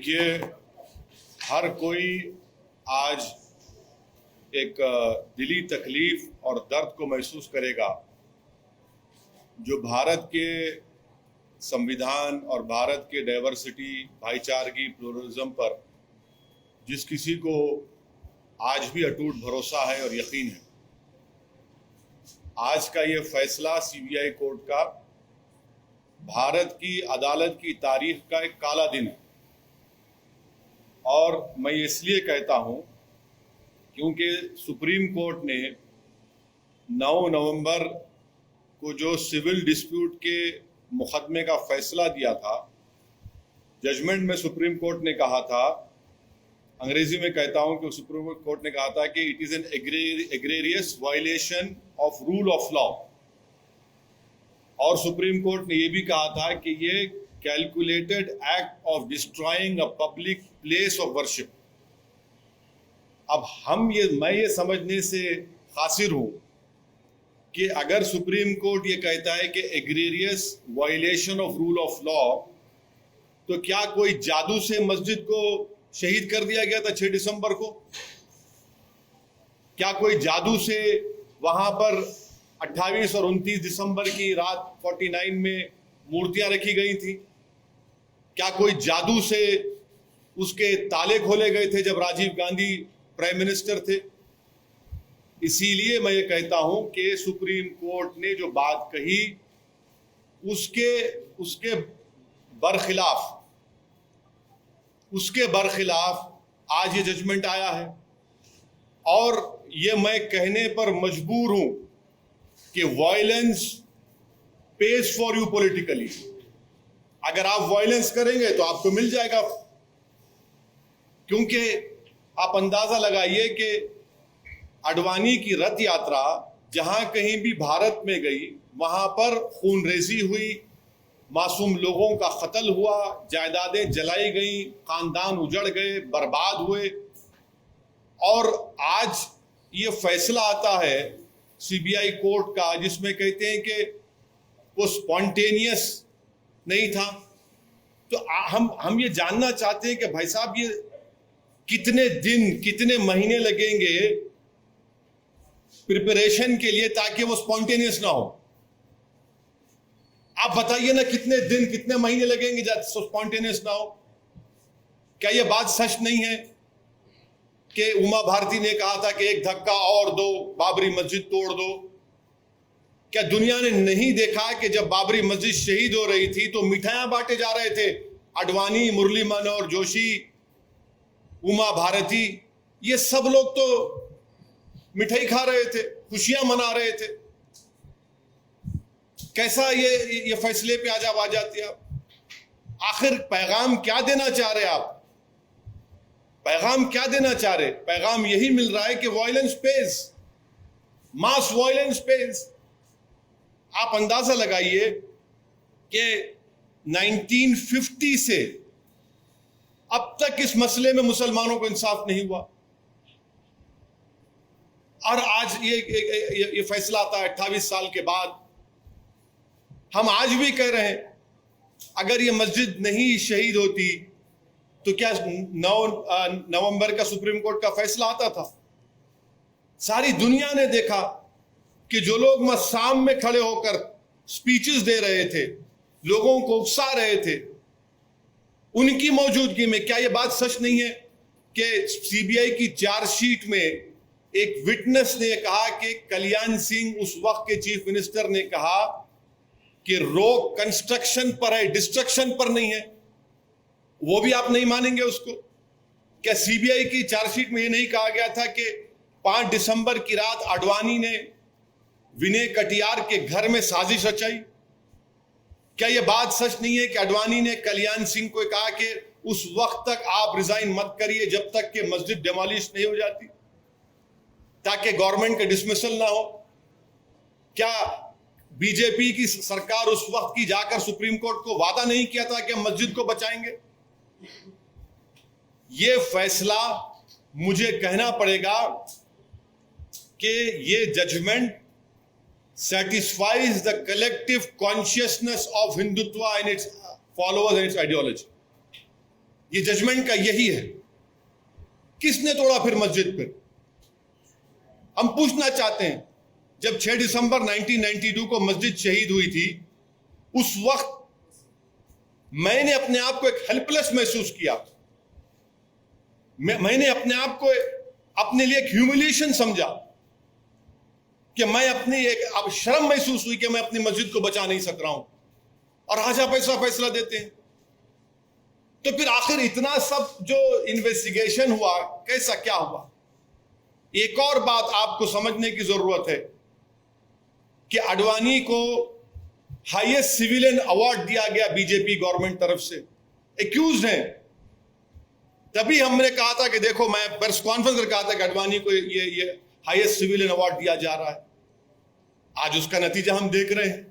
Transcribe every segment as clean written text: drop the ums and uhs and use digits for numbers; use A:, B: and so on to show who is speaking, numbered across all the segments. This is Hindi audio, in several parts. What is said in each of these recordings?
A: देखिए, हर कोई आज एक दिली तकलीफ और दर्द को महसूस करेगा जो भारत के संविधान और भारत के डाइवर्सिटी, भाईचारगी, प्लुरलिज्म पर जिस किसी को आज भी अटूट भरोसा है और यकीन है, आज का ये फैसला सीबीआई कोर्ट का भारत की अदालत की तारीख का एक काला दिन है। और मैं इसलिए कहता हूं क्योंकि सुप्रीम कोर्ट ने 9 नवंबर को जो सिविल डिस्प्यूट के मुकदमे का फैसला दिया था, जजमेंट में सुप्रीम कोर्ट ने कहा था, अंग्रेजी में कहता हूं कि सुप्रीम कोर्ट ने कहा था कि it is an egregious violation of rule of law. और सुप्रीम कोर्ट ने यह भी कहा था कि ये calculated act of destroying a public place of worship. अब मैं ये समझने से कासिर हूं कि अगर सुप्रीम कोर्ट ये कहता है कि egregious violation of rule of law, तो क्या कोई जादू से मस्जिद को शहीद कर दिया गया था 6 दिसंबर को? क्या कोई जादू से वहां पर 28 और 29 दिसंबर की रात 49 में मूर्तियां रखी गई थी? क्या कोई जादू से उसके ताले खोले गए थे जब राजीव गांधी प्राइम मिनिस्टर थे? इसीलिए मैं ये कहता हूं कि सुप्रीम कोर्ट ने जो बात कही उसके बरखिलाफ आज ये जजमेंट आया है। और ये मैं कहने पर मजबूर हूं कि violence page for you politically. अगर आप वायलेंस करेंगे तो आपको मिल जाएगा, क्योंकि आप अंदाजा लगाइए कि अडवाणी की रथ यात्रा जहां कहीं भी भारत में गई, वहां पर खूनरेजी हुई, मासूम लोगों का कत्ल हुआ, जायदादें जलाई गई, खानदान उजड़ गए, बर्बाद हुए। और आज ये फैसला आता है सीबीआई कोर्ट का जिसमें कहते हैं कि वो स्पॉन्टेनियस नहीं था। तो हम ये जानना चाहते हैं कि भाई साहब, ये कितने दिन, कितने महीने लगेंगे प्रिपरेशन के लिए ताकि वो स्पॉन्टेनियस ना हो? आप बताइए ना, कितने दिन, कितने महीने लगेंगे स्पॉन्टेनियस ना हो? क्या ये बात सच नहीं है कि उमा भारती ने कहा था कि एक धक्का और दो, बाबरी मस्जिद तोड़ दो? क्या दुनिया ने नहीं देखा कि जब बाबरी मस्जिद शहीद हो रही थी तो मिठाइयां बांटे जा रहे थे? अडवाणी, मुरली मनोहर जोशी, उमा भारती, ये सब लोग तो मिठाई खा रहे थे, खुशियां मना रहे थे। कैसा ये फैसले पे आ जाती है आप? आखिर पैगाम क्या देना चाह रहे आप? पैगाम क्या देना चाह रहे? पैगाम यही मिल रहा है कि वायलेंस पेज, मास वायलेंस पेज। आप अंदाजा लगाइए कि 1950 से अब तक इस मसले में मुसलमानों को इंसाफ नहीं हुआ, और आज ये फैसला आता है 28 साल के बाद। हम आज भी कह रहे हैं, अगर ये मस्जिद नहीं शहीद होती तो क्या 9 नवंबर का सुप्रीम कोर्ट का फैसला आता था? सारी दुनिया ने देखा कि जो लोग मस्साम में खड़े होकर स्पीचेस दे रहे थे, लोगों को उकसा रहे थे, उनकी मौजूदगी में क्या यह बात सच नहीं है कि सीबीआई की चार्जशीट में एक विटनेस ने कहा कि कल्याण सिंह, उस वक्त के चीफ मिनिस्टर, ने कहा कि रोक कंस्ट्रक्शन पर है, डिस्ट्रक्शन पर नहीं है? वो भी आप नहीं मानेंगे उसको? क्या सीबीआई की चार्जशीट में ये नहीं कहा गया था कि 5 दिसंबर की रात अडवाणी ने विनय कटियार के घर में साजिश रचाई? क्या यह बात सच नहीं है कि अडवाणी ने कल्याण सिंह को कहा कि उस वक्त तक आप रिजाइन मत करिए जब तक कि मस्जिद डिमोलिश नहीं हो जाती, ताकि गवर्नमेंट का डिसमिसल ना हो? क्या बीजेपी की सरकार उस वक्त की जाकर सुप्रीम कोर्ट को वादा नहीं किया था कि हम मस्जिद को बचाएंगे? ये फैसला, मुझे कहना पड़ेगा कि ये judgement satisfies the collective consciousness of Hindutva and its followers and its ideology. ये जजमेंट का यही है। किसने तोड़ा फिर मस्जिद? फिर हम पूछना चाहते हैं, जब 6 दिसंबर 1992 को मस्जिद शहीद हुई थी, उस वक्त मैंने अपने आप को एक हेल्पलेस महसूस किया। मैंने अपने आप को अपने लिए एक ह्यूमिलिएशन समझा कि मैं अपनी एक अब शर्म महसूस हुई कि मैं अपनी मस्जिद को बचा नहीं सक रहा हूं, और आज आप ऐसा फैसला देते हैं। तो फिर आखिर इतना सब जो इन्वेस्टिगेशन हुआ, कैसा क्या हुआ? एक और बात आपको समझने की जरूरत है कि आडवाणी को हाईएस्ट सिविलियन अवार्ड दिया गया बीजेपी गवर्नमेंट तरफ से, एक्यूज हैं। तभी हमने कहा था कि देखो, मैं प्रेस कॉन्फ्रेंस में कहा था कि आडवाणी को ये हाईएस्ट सिविलियन अवार्ड दिया जा रहा है। आज उसका नतीजा हम देख रहे हैं।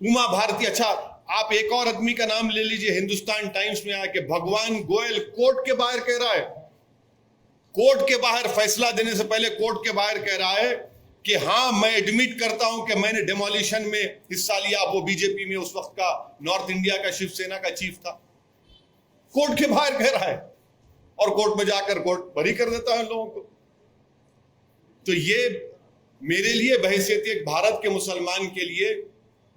A: उमा भारती, अच्छा आप एक और आदमी का नाम ले लीजिए, हिंदुस्तान टाइम्स में आया कि भगवान गोयल कोर्ट के बाहर कह रहा है, कोर्ट के बाहर फैसला देने से पहले कोर्ट के बाहर कह रहा है कि हाँ, मैं एडमिट करता हूं कि मैंने डिमोलिशन में हिस्सा लिया। वो बीजेपी में उस वक्त का नॉर्थ इंडिया का शिवसेना का चीफ था। कोर्ट के बाहर कह रहा है और कोर्ट में जाकर कोर्ट बरी कर देता है लोगों को। तो ये मेरे लिए बहैसियत एक भारत के मुसलमान के लिए,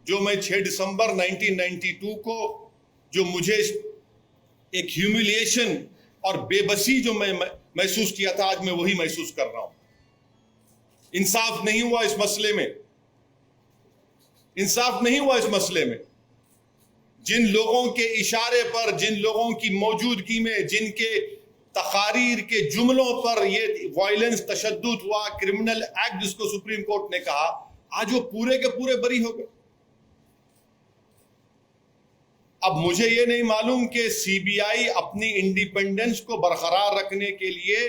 A: जो मैं 6 दिसंबर 1992 को जो मुझे एक ह्यूमिलिएशन और बेबसी जो मैं महसूस किया था, आज मैं वही महसूस कर रहा हूं। इंसाफ नहीं हुआ इस मसले में, इंसाफ नहीं हुआ इस मसले में। जिन लोगों के इशारे पर, जिन लोगों की मौजूदगी में, जिनके तकारीर के जुमलों पर ये वायलेंस, तशद्दुद हुआ, क्रिमिनल एक्ट जिसको सुप्रीम कोर्ट ने कहा, आज वो पूरे के पूरे बरी हो गए। अब मुझे ये नहीं मालूम कि सीबीआई अपनी इंडिपेंडेंस को बरकरार रखने के लिए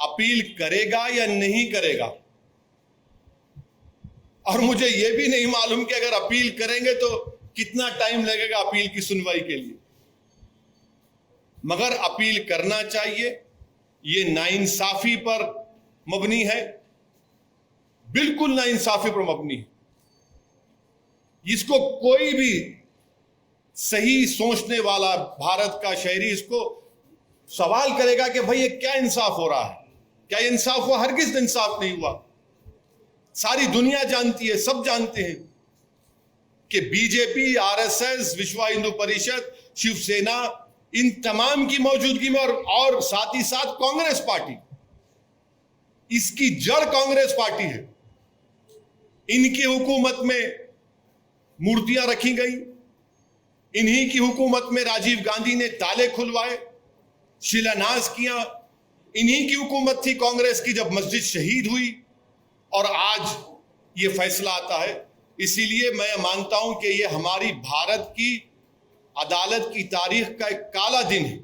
A: अपील करेगा या नहीं करेगा, और मुझे यह भी नहीं मालूम कि अगर अपील करेंगे तो कितना टाइम लगेगा अपील की सुनवाई के लिए। मगर अपील करना चाहिए। ये नाइंसाफी पर मबनी है, बिल्कुल नाइंसाफी पर मबनी है। इसको कोई भी सही सोचने वाला भारत का शहरी इसको सवाल करेगा कि भाई ये क्या इंसाफ हो रहा है, क्या ये इंसाफ हुआ? हरगिज इंसाफ नहीं हुआ। सारी दुनिया जानती है, सब जानते हैं कि बीजेपी, आरएसएस, विश्व हिंदू परिषद, शिवसेना, इन तमाम की मौजूदगी में और साथ ही साथ कांग्रेस पार्टी, इसकी जड़ कांग्रेस पार्टी है। इनकी हुकूमत में मूर्तियां रखी गई, इन्हीं की हुकूमत में राजीव गांधी ने ताले खुलवाए, शिलान्यास किया। इन्हीं की हुकूमत थी कांग्रेस की जब मस्जिद शहीद हुई, और आज ये फैसला आता है। इसीलिए मैं मानता हूं कि ये हमारी भारत की अदालत की तारीख का एक काला दिन है।